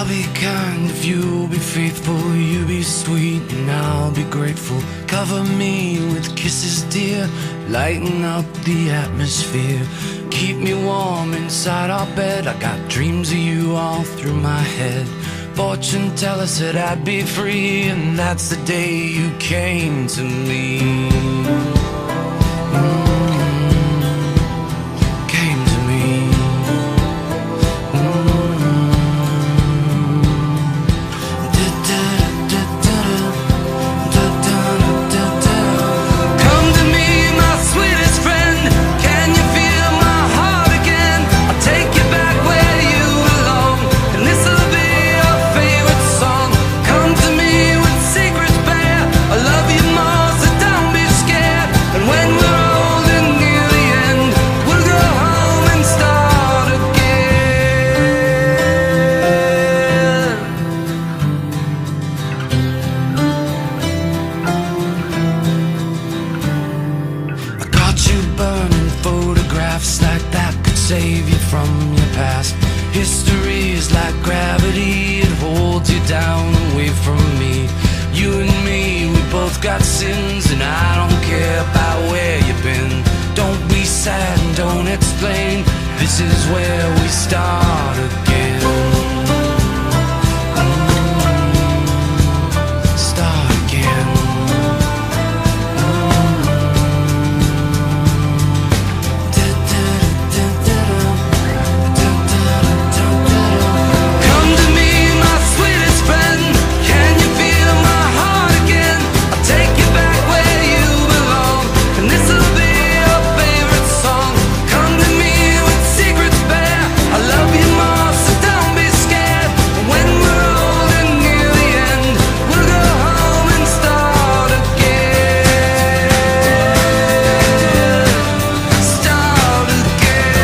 I'll be kind if you'll be faithful. You be sweet and I'll be grateful. Cover me with kisses, dear, lighten up the atmosphere. Keep me warm inside our bed. I got dreams of you all through my head. Fortune teller said I'd be free, and that's the day you came to me. Came to me. Come to me, my sweetest friend. Can you feel my heart again? I'll take you back where you belong, and this'll be your favorite song. Come to me with secrets bare. I love you more, so don't be scared. And when we're old and near the end, we'll go home and start again. I got you burning photographs like that could save you from your past. History is like gravity, it holds you down away from me. You and me, we both got sins, and I don't care about where you've been. Don't be sad and don't explain. This is where we start again. Start again. Come to me, my sweetest friend. Can you feel my heart again? I'll take you back where you belong, and this'll be your favorite song. Come to me with secrets bare. I love you more, so don't be scared. And when we're old and near the end, we'll go home and start again. Start again.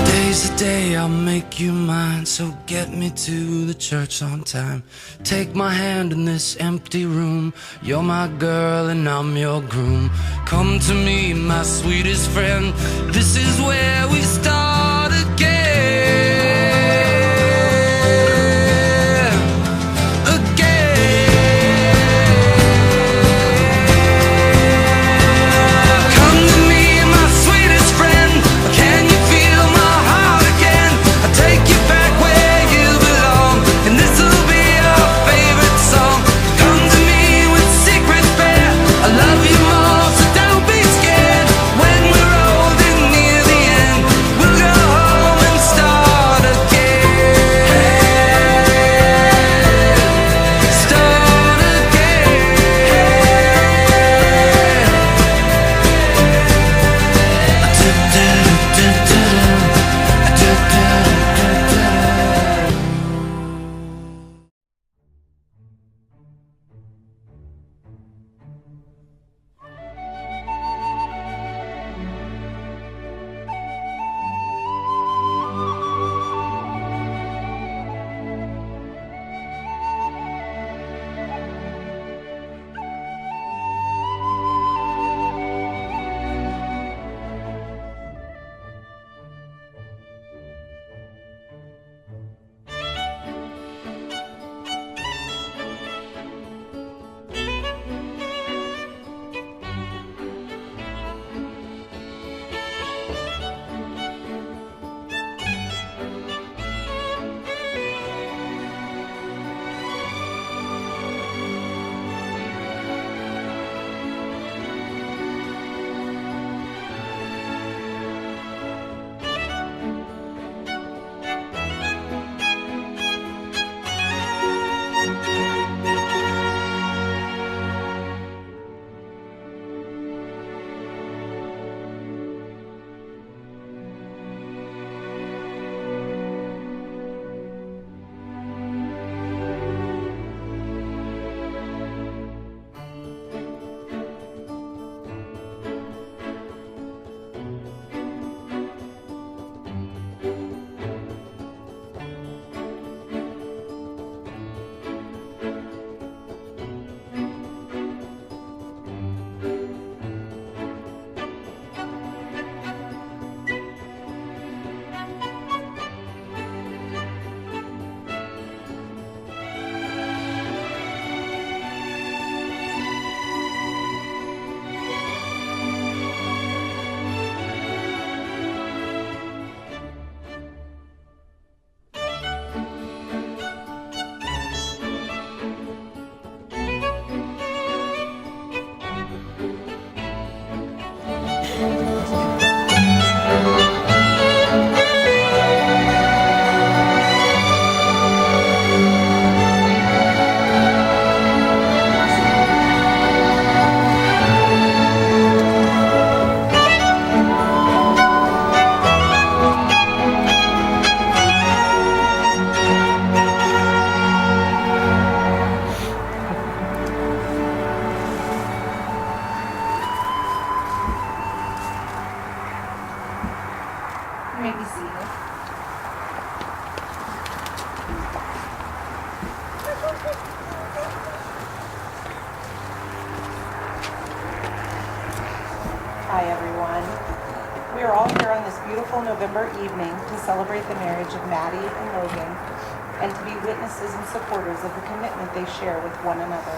Today's the day I'll make you mine, so get me to the church on time. Take my hand in this empty room. You're my girl and I'm your groom. Come to me, my sweetest friend. This is where we start again. Again. Come to me, my sweetest friend. Can you feel my heart again? I'll take you back where you belong, and this'll be your favorite song. Come to me with secrets bare. I love you more, so don't be scared. When we're old and near the end, we'll go Hi everyone. We are all here on this beautiful November evening to celebrate the marriage of Madi and Logan and to be witnesses and supporters of the commitment they share with one another.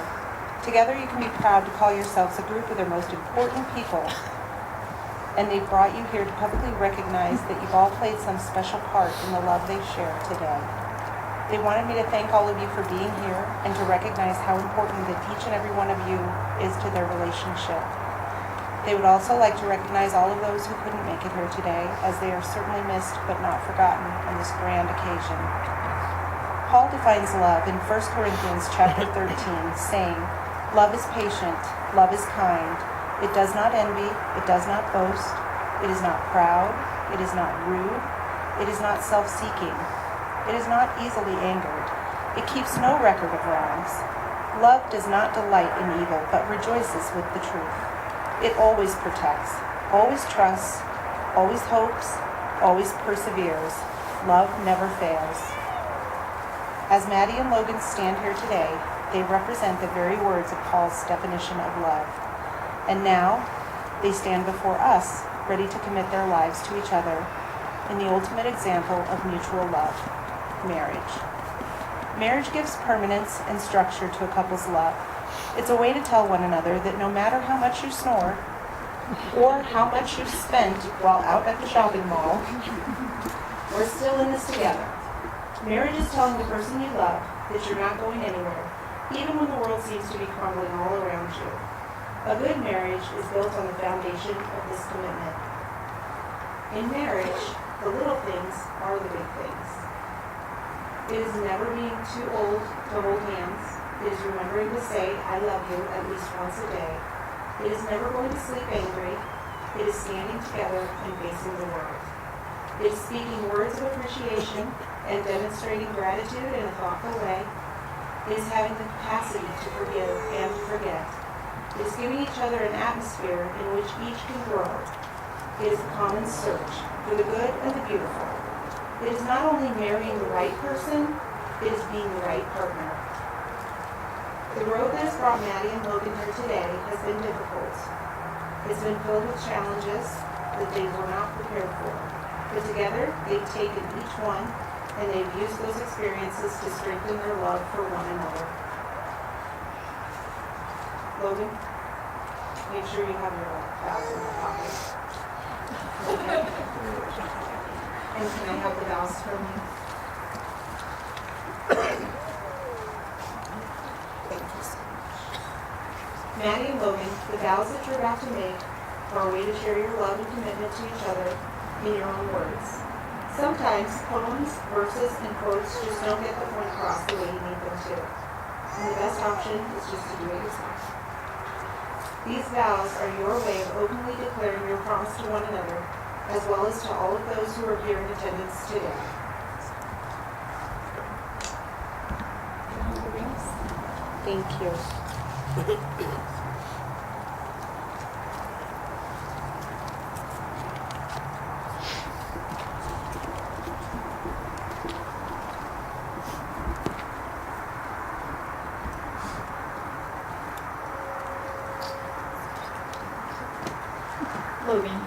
Together you can be proud to call yourselves a group of their most important people, and they've brought you here to publicly recognize that you've all played some special part in the love they share today. They wanted me to thank all of you for being here and to recognize how important that each and every one of you is to their relationship. They would also like to recognize all of those who couldn't make it here today, as they are certainly missed but not forgotten on this grand occasion. Paul defines love in 1 Corinthians chapter 13, saying, "Love is patient, love is kind. It does not envy, it does not boast, it is not proud, it is not rude, it is not self-seeking, it is not easily angered, it keeps no record of wrongs. Love does not delight in evil, but rejoices with the truth. It always protects, always trusts, always hopes, always perseveres. Love never fails." As Madi and Logan stand here today, they represent the very words of Paul's definition of love. And now, they stand before us, ready to commit their lives to each other in the ultimate example of mutual love, marriage. Marriage gives permanence and structure to a couple's love. It's a way to tell one another that no matter how much you snore, or how much you've spent while out at the shopping mall, we're still in this together. Marriage is telling the person you love that you're not going anywhere, even when the world seems to be crumbling all around you. A good marriage is built on the foundation of this commitment. In marriage, the little things are the big things. It is never being too old to hold hands. It is remembering to say, "I love you," at least once a day. It is never going to sleep angry. It is standing together and facing the world. It is speaking words of appreciation and demonstrating gratitude in a thoughtful way. It is having the capacity to forgive and to forget. It is giving each other an atmosphere in which each can grow. It is a common search for the good and the beautiful. It is not only marrying the right person, it is being the right partner. The road that has brought Madi and Logan here today has been difficult. It's been filled with challenges that they were not prepared for. But together, they've taken each one, and they've used those experiences to strengthen their love for one another. Logan, make sure you have your vows in your pocket. Okay. And can I have the vows from you? Madi and Logan, the vows that you're about to make are a way to share your love and commitment to each other in your own words. Sometimes poems, verses, and quotes just don't get the point across the way you need them to. And the best option is just to do it yourself. These vows are your way of openly declaring your promise to one another, as well as to all of those who are here in attendance today. Thank you. Logan,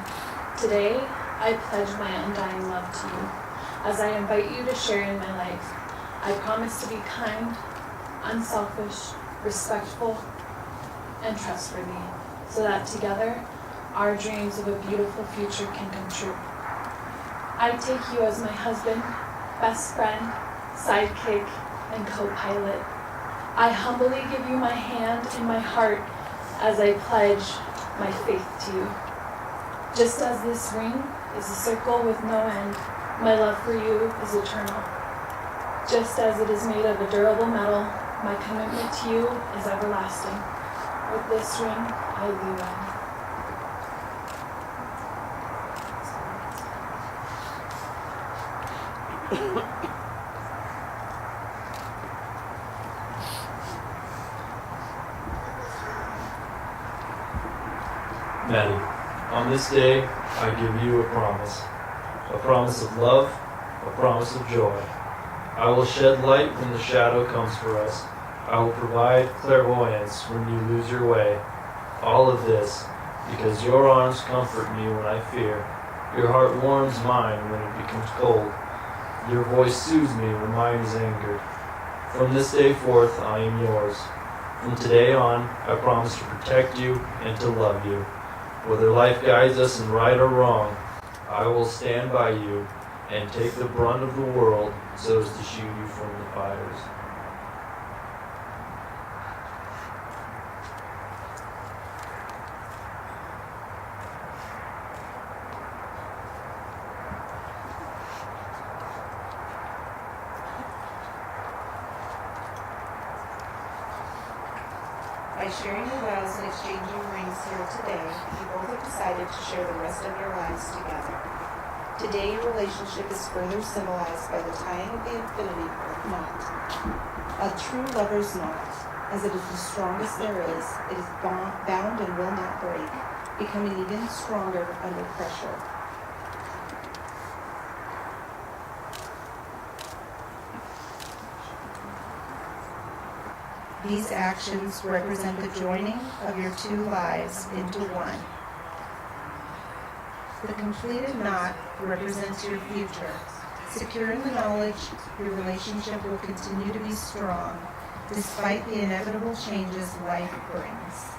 today I pledge my undying love to you. As I invite you to share in my life, I promise to be kind, unselfish, respectful, and trustworthy, so that together our dreams of a beautiful future can come true. I take you as my husband, best friend, sidekick, and co-pilot. I humbly give you my hand and my heart as I pledge my faith to you. Just as this ring is a circle with no end, my love for you is eternal. Just as it is made of a durable metal, my commitment to you is everlasting. With this ring, I do wed. Madi, on this day, I give you a promise of love, a promise of joy. I will shed light when the shadow comes for us. I will provide clairvoyance when you lose your way. All of this because your arms comfort me when I fear. Your heart warms mine when it becomes cold. Your voice soothes me when mine is angered. From this day forth, I am yours. From today on, I promise to protect you and to love you. Whether life guides us in right or wrong, I will stand by you and take the brunt of the world so as to shield you from the fires. By sharing your vows and exchanging rings here today, you both have decided to share the rest of your lives together. Today, your relationship is further symbolized by the tying of the infinity knot. A true lover's knot, as it is the strongest there is, it is bound and will not break, becoming even stronger under pressure. These actions represent the joining of your two lives into one. The completed knot represents your future. Secure in the knowledge your relationship will continue to be strong, despite the inevitable changes life brings.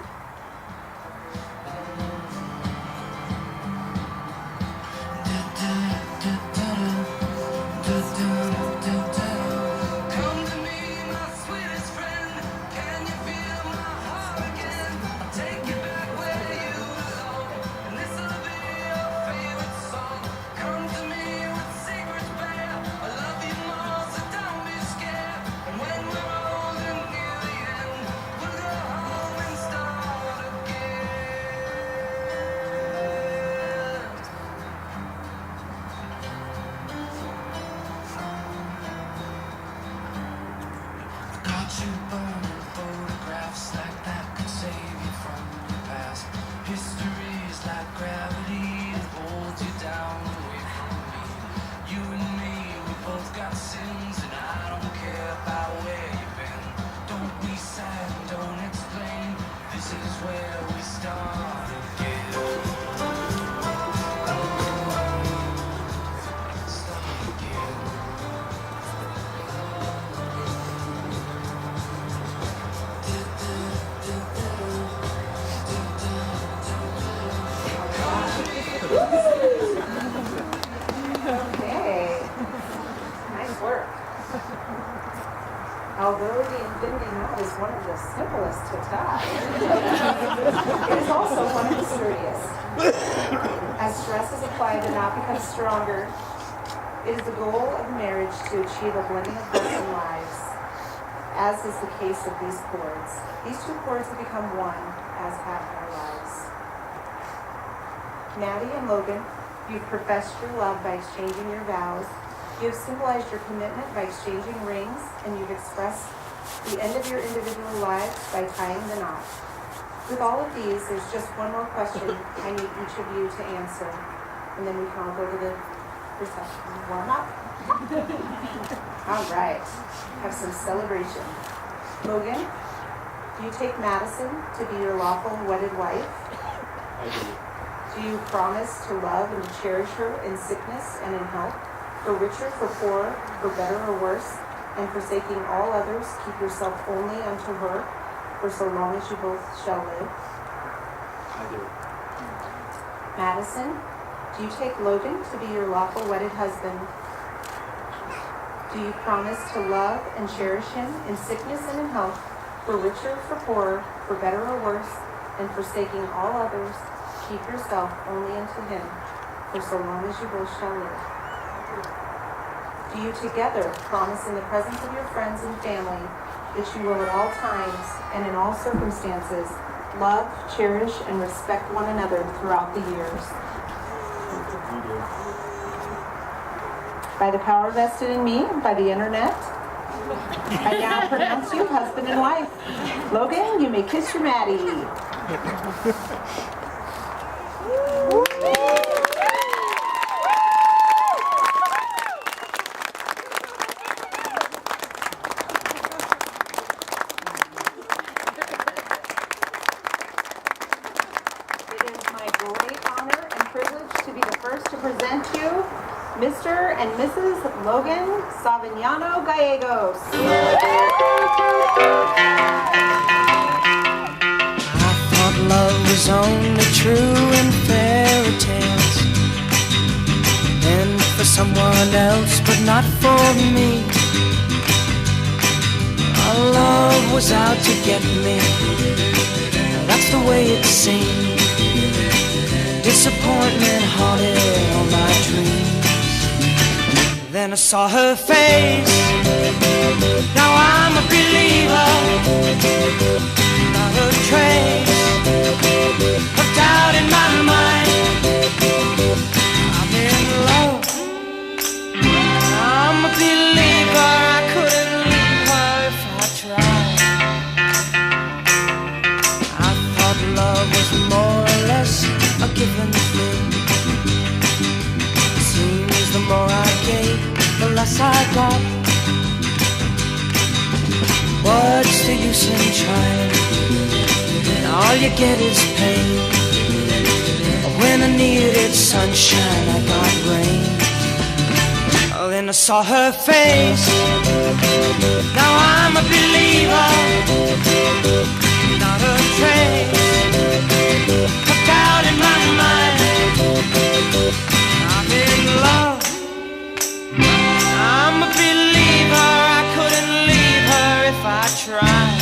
Come to me, my sweetest friend. Can you feel my heart again? I'll take you back where you belong, and this'll be your favorite song. Come to me with secrets bare. I love you more, so don't be scared. And when we're old and near the end, we'll go home and start again. Got you burning photographs like that could save you from your past. History is like gravity, it holds you down away from me. You and me, we both got sins, and I don't care about where you've been. Don't be sad, don't explain. This is where we start again. Start again. Okay, nice work. Although the infinity knot is one of the simplest to tie, it is also one of the sturdiest. As stress is applied, the knot becomes stronger. It is the goal of marriage to achieve a blending of hearts and lives, as is the case of these cords. These two cords have become one, as have our lives. Madi and Logan, you've professed your love by exchanging your vows. You have symbolized your commitment by exchanging rings, and you've expressed the end of your individual lives by tying the knot. With all of these, there's just one more question I need each of you to answer, and then we can all go to the reception and warm up. All right, have some celebration. Logan, do you take Madison to be your lawful wedded wife? I do. Do you promise to love and cherish her in sickness and in health, for richer, for poorer, for better or worse, and forsaking all others, keep yourself only unto her, for so long as you both shall live? I do. Madison, do you take Logan to be your lawful wedded husband? Do you promise to love and cherish him in sickness and in health, for richer, for poorer, for better or worse, and forsaking all others, keep yourself only unto him, for so long as you both shall live? Do you together promise in the presence of your friends and family that you will at all times and in all circumstances love, cherish, and respect one another throughout the years? You do. By the power vested in me by the internet, I now pronounce you husband and wife. Logan, you may kiss your Maddie. present to you Mr. and Mrs. Logan Savignano Gallegos. I thought love was only true in fairy tales, and for someone else, but not for me. Our love was out to get me. That's the way it seemed. Disappointment haunted all my dreams. Then I saw her face. Now I'm a believer. Not a trace of doubt in my mind. I'm in love. I'm a believer. I couldn't leave her if I tried. I thought love was more or less a given thing. Seems the more I gave, the less I got. What's the use in trying? All you get is pain. When I needed sunshine, I got rain. Oh, then I saw her face. Now I'm a believer. Not a trace of doubt in my mind. I'm in love. I'm a believer. I couldn't leave her if I tried.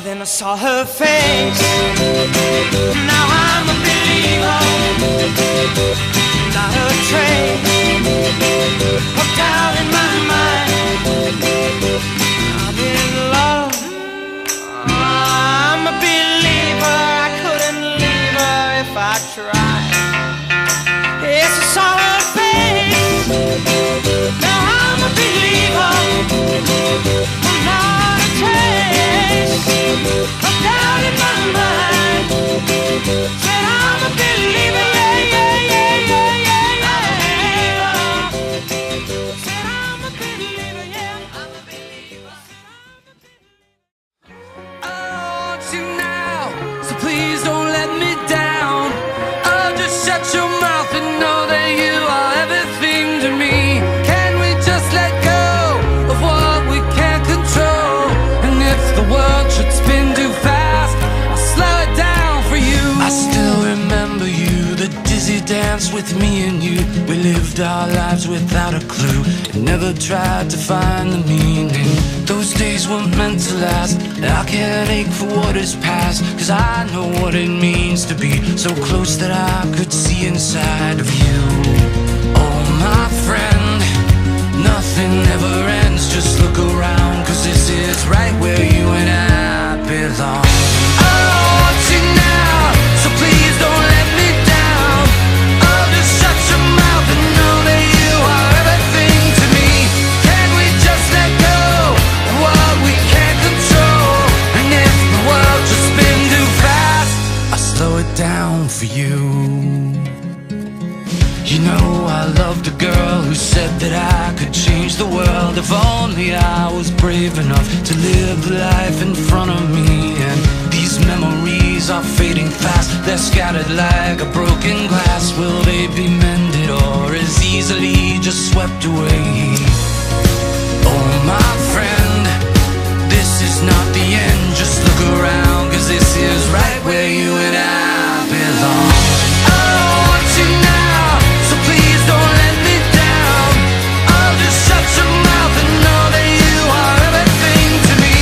Then I saw her face. Now I'm a believer. Not a trace of doubt in my mind. I'm in love. I'm a believer. I couldn't leave her if I tried. Yes, I saw her face. Now I'm a believer. Not a trace of doubt in my mind. Said I'm a believer, yeah, yeah, yeah, yeah, yeah, yeah. Said I'm a believer, yeah, I'm a believer. I want you now, so please don't let me down. I'll just shut your mouth and know that you are everything to me. Can we just let go of what we can't control? And if the world should spin too fast, I'll slow it down for you. I still remember you, the dizzy dance with me and you. We lived our lives without a clue and never tried to find the meaning. Those days were meant to last. I can't ache for what is past, cause I know what it means to be so close that I could see inside of you. Oh my friend, nothing ever ends. Just look around, cause this is right where you and I belong. I want you now, so please don't let me down. I'll just shut your mouth and know that you are everything to me. Can we just let go of what we can't control? And if the world just spin too fast, I'll slow it down for you. You know I loved a girl who said that I could change the world if only I was brave enough to live the life in front of me. And these memories are fading fast. They're scattered like a broken glass. Will they be mended or as easily just swept away? Oh my friend, this is not the end. Just look around, cause this is right where you and I belong. I want you now, so please don't let me down. I'll just shut your mouth and know that you are everything to me.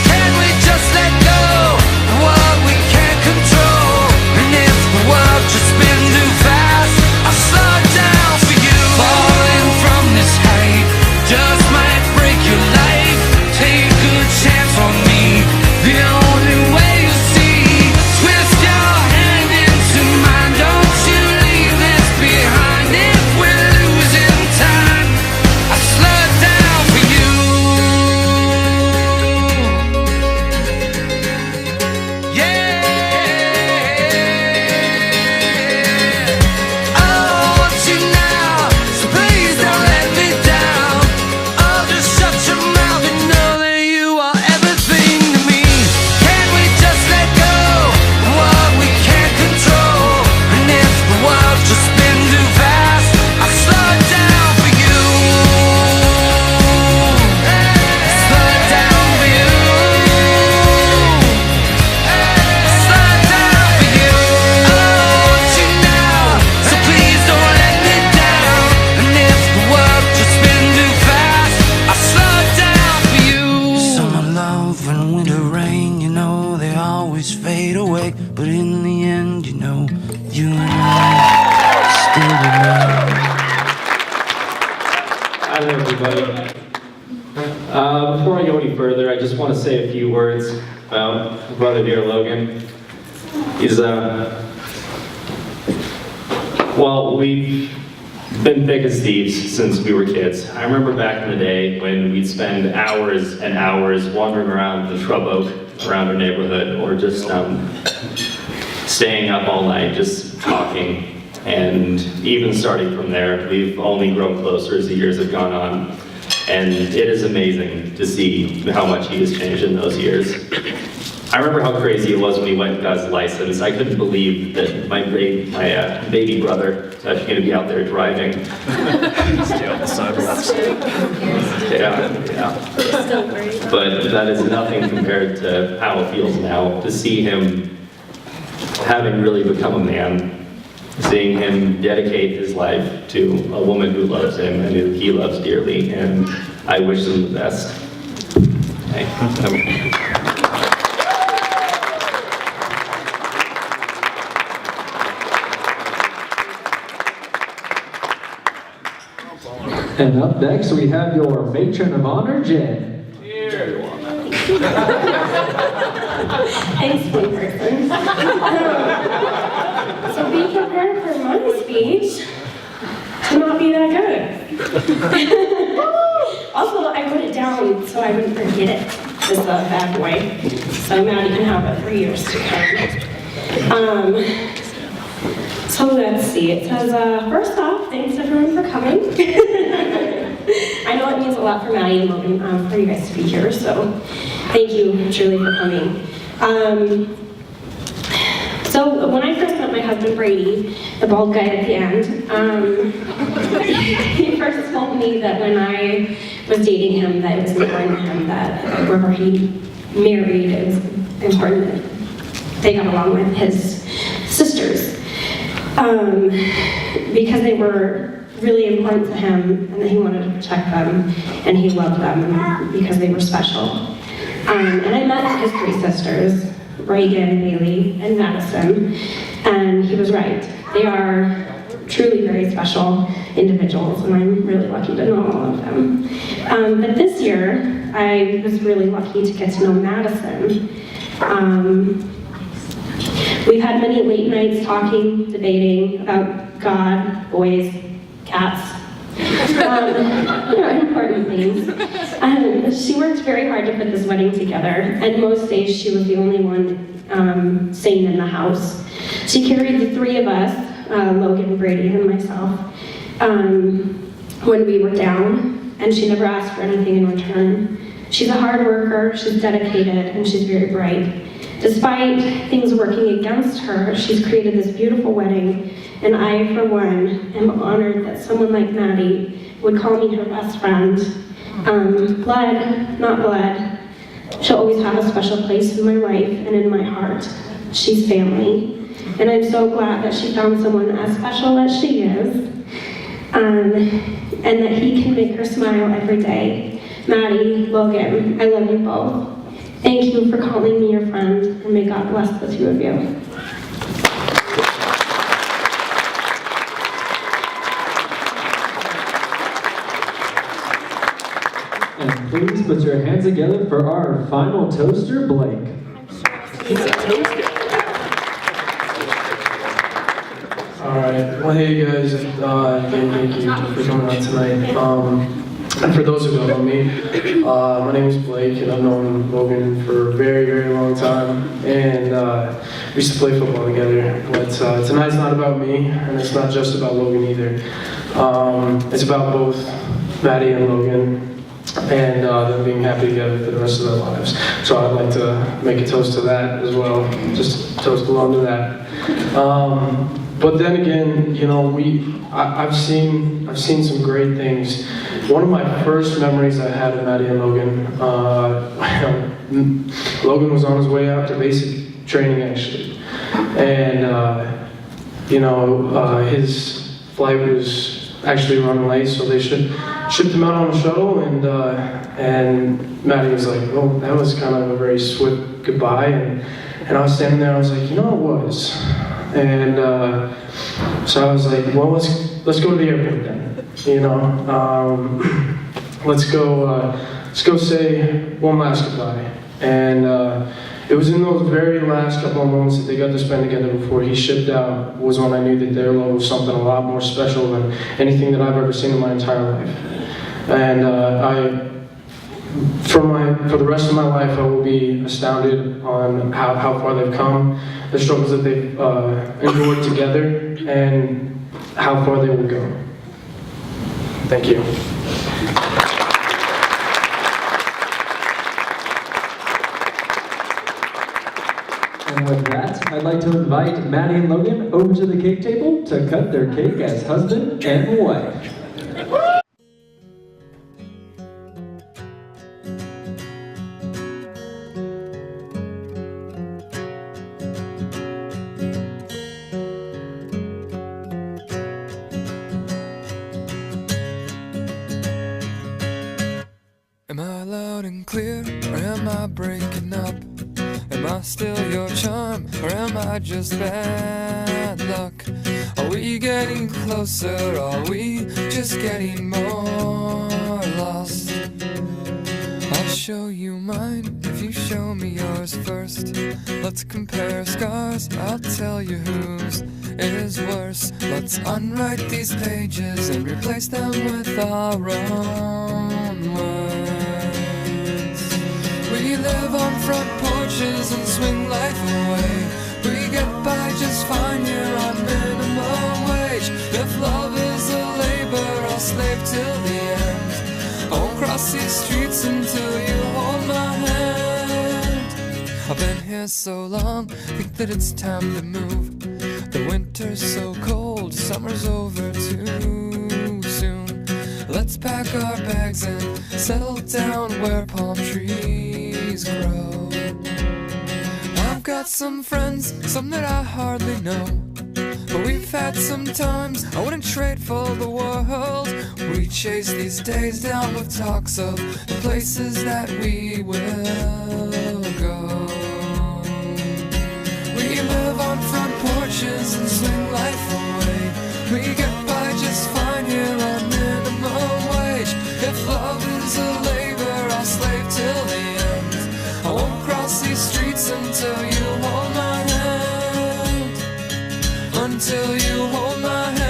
Can we just let go of what we can't control? And if the world just spins too fast, I'll slow it down for you. Falling from this height just might break your life. Take a good chance on me, the only way you see. Twist your hand into mine. just spin too fast. I slow it down for you. Slow it down for you. Slow it down for you. I want you now, so please don't let me down. And if the world just spin too fast, I slow it down for you. Summer love and winter rain, you know they always fade away, but in the end, you know, you and I still remain. Hi there, everybody. Before I go any further, I just want to say a few words about my brother dear Logan. He's, well, we've been thick as thieves since we were kids. I remember back in the day when we'd spend hours and hours wandering around the shrub oak around our neighborhood, or just staying up all night, just talking. And even starting from there, we've only grown closer as the years have gone on. And it is amazing to see how much he has changed in those years. I remember how crazy it was when he went and got his license. I couldn't believe that my baby brother was actually going to be out there driving. Stay on the sidewalks. Yeah. But that is nothing compared to how it feels now to see him having really become a man. Seeing him dedicate his life to a woman who loves him and who he loves dearly, and I wish him the best. And up next, we have your matron of honor, Jen. Thanks, one person. So be prepared for my speech to not be that good. Also, I wrote it down so I wouldn't forget it. This bad boy. So Madi can have it for years to come. So let's see. It says, first off, thanks everyone for coming. I know it means a lot for Madi and Logan for you guys to be here, so thank you truly for coming. So when I first met my husband Brady, the bald guy at the end, he first told me that when I was dating him that it was important to him that wherever he married, it was important that they got along with his sisters. Because they were really important to him and that he wanted to protect them and he loved them because they were special. And I met his three sisters, Reagan, Bailey, and Madison, and he was right. They are truly very special individuals, and I'm really lucky to know all of them. But this year, I was really lucky to get to know Madison. We've had many late nights talking, debating about God, boys, cats, important things. She worked very hard to put this wedding together, and most days she was the only one sane in the house. She carried the three of us, Logan, Brady, and myself, when we were down, and she never asked for anything in return. She's a hard worker, she's dedicated, and she's very bright. Despite things working against her, she's created this beautiful wedding, and I, for one, am honored that someone like Madi would call me her best friend. Blood, not blood. She'll always have a special place in my life and in my heart. She's family, and I'm so glad that she found someone as special as she is, and that he can make her smile every day. Madi, Logan, I love you both. Thank you for calling me your friend, and may God bless the two of you. And please put your hands together for our final toaster, Blake. Alright, well hey guys, again thank you for coming out tonight. And for those who don't know me, my name is Blake and I've known Logan for a very, very long time. And we used to play football together. But tonight's not about me, and it's not just about Logan either. It's about both Madi and Logan and them being happy together for the rest of their lives. So I'd like to make a toast to that as well, just toast along to that. But then again, you know, I've seen some great things. One of my first memories I had of Madi and Logan, Logan was on his way out to basic training actually, and you know, his flight was actually running late, so they shipped him out on a shuttle, and Madi was like, "Oh, that was kind of a very swift goodbye," and I was standing there, I was like, "You know, it was." And so I was like, "Well, let's go to the airport then. You know, let's go say one last goodbye." And it was in those very last couple of moments that they got to spend together before he shipped out was when I knew that their love was something a lot more special than anything that I've ever seen in my entire life. And for the rest of my life, I will be astounded on how far they've come, the struggles that they've endured together, and how far they will go. Thank you. And with that, I'd like to invite Madi and Logan over to the cake table to cut their cake as husband and wife. Am I loud and clear, or am I breaking up? Am I still your charm, or am I just bad luck? Are we getting closer, are we just getting more lost? I'll show you mine if you show me yours first. Let's compare scars, I'll tell you whose is worse. Let's unwrite these pages and replace them with our own words. We live on front porches and swing life away. We get by just fine here on minimum wage. If love is a labor, I'll slave till the end. I won't cross these streets until you hold my hand. I've been here so long, think that it's time to move. The winter's so cold, summer's over too soon. Let's pack our bags and settle down where palm trees grow. I've got some friends, some that I hardly know, but we've had some times I wouldn't trade for the world. We chase these days down with talks of the places that we will go. We live on front porches and swing life away. We get by just fine here on minimum wage. If love is a labor, I'll slave till the end. I won't cross these streets until you hold my hand. Until you hold my hand.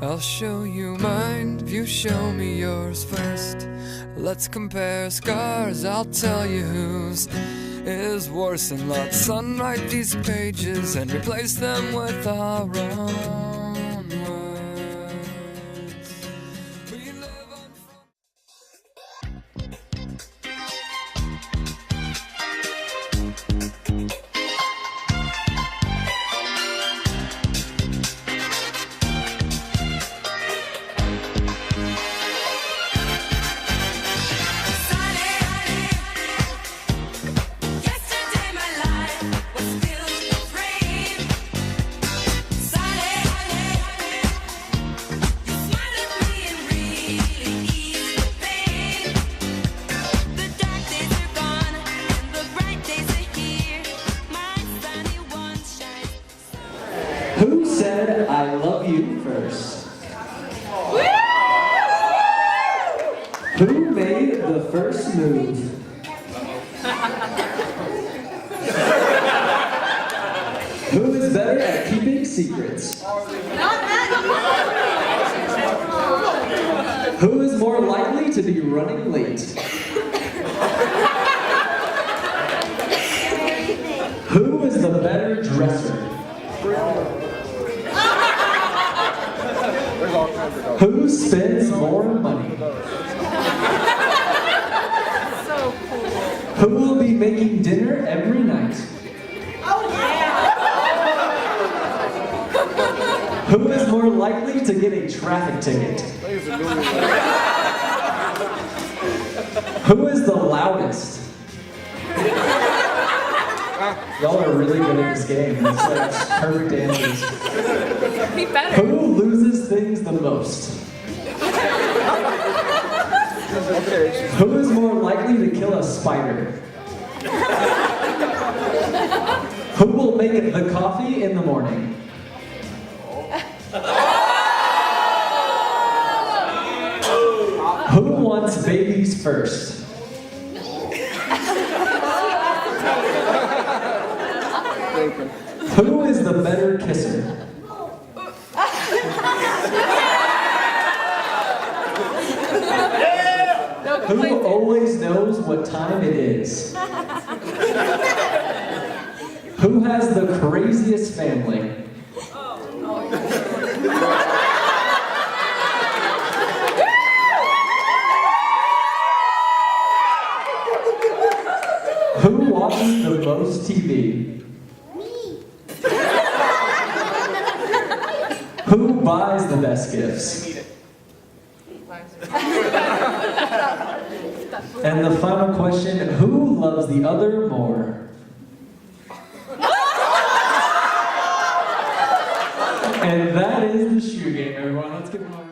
I'll show you mine if you show me yours first. Let's compare scars, I'll tell you whose is worse. And let's unwrite these pages and replace them with our own words. We live on Who said I love you first? Who made the first move? Who is better at keeping secrets? Who is more likely to be running late? better dresser? Who spends more money? Who will be making dinner every night? Who is more likely to get a traffic ticket? Who is the loudest? Y'all are really good at this game. It's like perfect answers. Who loses things the most? Who is more likely to kill a spider? Who will make the coffee in the morning? Who wants babies first? Who is the better kisser? Who always knows what time it is? Who has the craziest family? Who watches the most TV? Who buys the best gifts? And the final question, who loves the other more? And that is the shoe game, everyone. Let's give them a